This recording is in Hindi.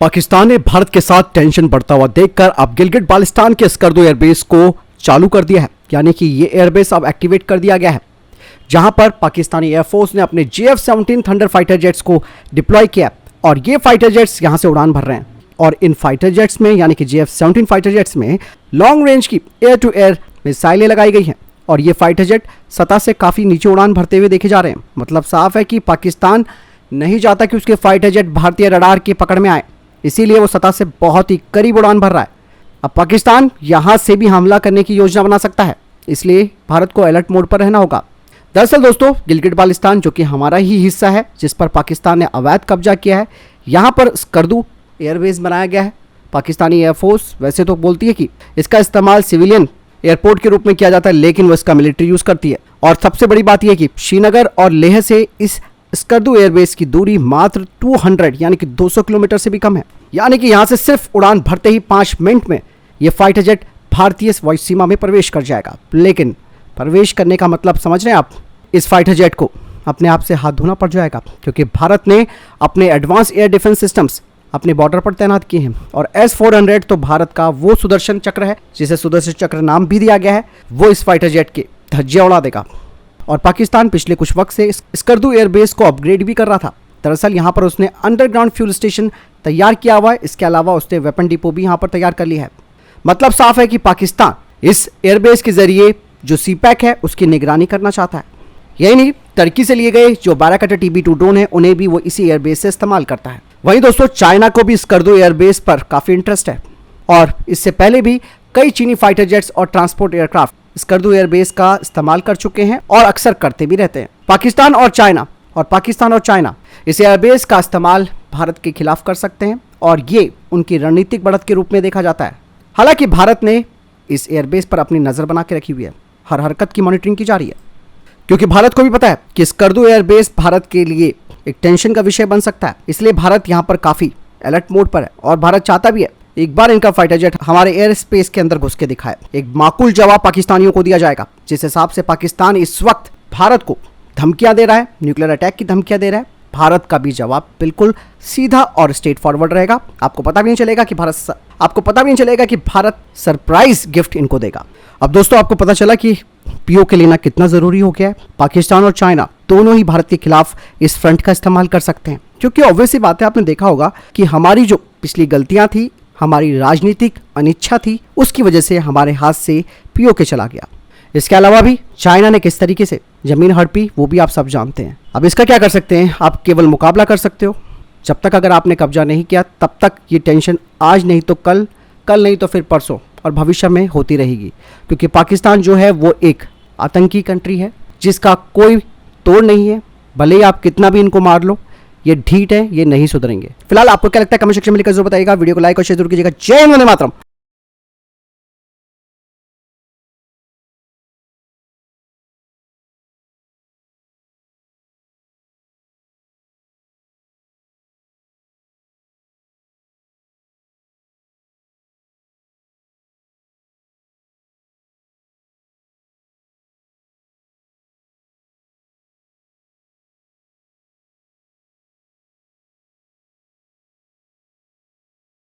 पाकिस्तान ने भारत के साथ टेंशन बढ़ता हुआ देखकर अब गिलगिट बाल्टिस्तान के स्कर्दू एयरबेस को चालू कर दिया है, यानी कि ये एयरबेस अब एक्टिवेट कर दिया गया है, जहां पर पाकिस्तानी एयरफोर्स ने अपने JF-17 थंडर फाइटर जेट्स को डिप्लॉय किया और ये फाइटर जेट्स यहां से उड़ान भर रहे हैं। और इन फाइटर जेट्स में यानी कि JF-17 फाइटर जेट्स में लॉन्ग रेंज की एयर टू एयर मिसाइलें लगाई गई हैं और ये फाइटर जेट सतह से काफ़ी नीचे उड़ान भरते हुए देखे जा रहे हैं। मतलब साफ है कि पाकिस्तान नहीं चाहता कि उसके फाइटर जेट भारतीय रडार की पकड़ में आए, इसीलिए वो सतह से बहुत ही करीब उड़ान भर रहा है। अब पाकिस्तान यहाँ से भी हमला करने की योजना बना सकता है, इसलिए भारत को अलर्ट मोड पर रहना होगा। दरअसल दोस्तों, गिलगिट बाल्टिस्तान जो कि हमारा ही हिस्सा है, जिस पर पाकिस्तान ने अवैध कब्जा किया है, यहाँ पर स्कर्दू एयरबेस बनाया गया है। पाकिस्तानी एयरफोर्स वैसे तो बोलती है कि इसका इस्तेमाल सिविलियन एयरपोर्ट के रूप में किया जाता है, लेकिन वो इसका मिलिट्री यूज़ करती है। और सबसे बड़ी बात यह कि श्रीनगर और लेह से इस स्कर्दू एयरबेस की दूरी मात्र 200 यानी कि 200 किलोमीटर से भी कम है। यानी कि यहाँ से सिर्फ उड़ान भरते ही 5 मिनट में ये फाइटर जेट भारतीय वायु सीमा में प्रवेश कर जाएगा। लेकिन प्रवेश करने का मतलब समझ रहे हैं आप, इस फाइटर जेट को अपने आप से हाथ धोना पड़ जाएगा, क्योंकि भारत ने अपने एडवांस एयर डिफेंस सिस्टम्स अपने बॉर्डर पर तैनात किए हैं। और S-400 तो भारत का वो सुदर्शन चक्र है, जिसे सुदर्शन चक्र नाम भी दिया गया है, वो इस फाइटर जेट के धज्जियां उड़ा देगा। और पाकिस्तान पिछले कुछ वक्त से स्कर्दू एयरबेस को अपग्रेड भी कर रहा था। दरअसल यहाँ पर उसने अंडरग्राउंड फ्यूल स्टेशन तैयार किया हुआ है, इसके अलावा उसने वेपन डिपो भी यहाँ पर तैयार कर लिया है। मतलब साफ है कि पाकिस्तान इस एयरबेस के जरिए जो सीपैक है उसकी निगरानी करना चाहता है। यही नहीं, टर्की से लिए गए जो बाराकटर TB2 ड्रोन है, उन्हें भी वो इसी एयरबेस से इस्तेमाल करता है। वहीं दोस्तों, चाइना को भी स्कर्दू एयरबेस पर काफ़ी इंटरेस्ट है और इससे पहले भी कई चीनी फाइटर जेट्स और ट्रांसपोर्ट एयरक्राफ्ट स्कर्दू एयरबेस का इस्तेमाल कर चुके हैं और अक्सर करते भी रहते हैं। पाकिस्तान और चाइना इस एयरबेस का इस्तेमाल भारत के खिलाफ कर सकते हैं और ये उनकी रणनीतिक बढ़त के रूप में देखा जाता है। हालांकि भारत ने इस एयरबेस पर अपनी नज़र बना के रखी हुई है, हर हरकत की मॉनिटरिंग की जा रही है, क्योंकि भारत को भी पता है कि स्कर्दू एयरबेस भारत के लिए एक टेंशन का विषय बन सकता है। इसलिए भारत यहाँ पर काफ़ी अलर्ट मोड पर है और भारत चाहता भी है एक बार इनका फाइटर जेट हमारे एयर स्पेस के अंदर घुस के दिखाए। एक माकूल जवाब पाकिस्तानियों को दिया जाएगा, जिस हिसाब से पाकिस्तान इस वक्त भारत को धमकियां दे रहा है, न्यूक्लियर अटैक की धमकियां दे रहा है, भारत का भी जवाब बिल्कुल सीधा और स्ट्रेट फॉरवर्ड रहेगा। आपको पता भी नहीं चलेगा कि भारत सरप्राइज गिफ्ट इनको देगा। अब दोस्तों, आपको पता चला कि POK लेना कितना ज़रूरी हो गया है। पाकिस्तान और चाइना दोनों ही भारत के खिलाफ इस फ्रंट का इस्तेमाल कर सकते हैं, क्योंकि ऑब्वियस सी बात है, आपने देखा होगा कि हमारी जो पिछली गलतियां थी, हमारी राजनीतिक अनिच्छा थी, उसकी वजह से हमारे हाथ से POK चला गया। इसके अलावा भी चाइना ने किस तरीके से जमीन हड़पी, वो भी आप सब जानते हैं। अब इसका क्या कर सकते हैं, आप केवल मुकाबला कर सकते हो। जब तक अगर आपने कब्जा नहीं किया, तब तक ये टेंशन आज नहीं तो कल नहीं तो फिर परसों और भविष्य में होती रहेगी, क्योंकि पाकिस्तान जो है वो एक आतंकी कंट्री है जिसका कोई तोड़ नहीं है। भले ही आप कितना भी इनको मार लो, ये ढीठ है, ये नहीं सुधरेंगे। फिलहाल आपको क्या लगता है, कमेंट सेक्शन में लिखकर जरूर बताइएगा। वीडियो को लाइक और शेयर जरूर कीजिएगा। जय हिंद, वंदे मातरम।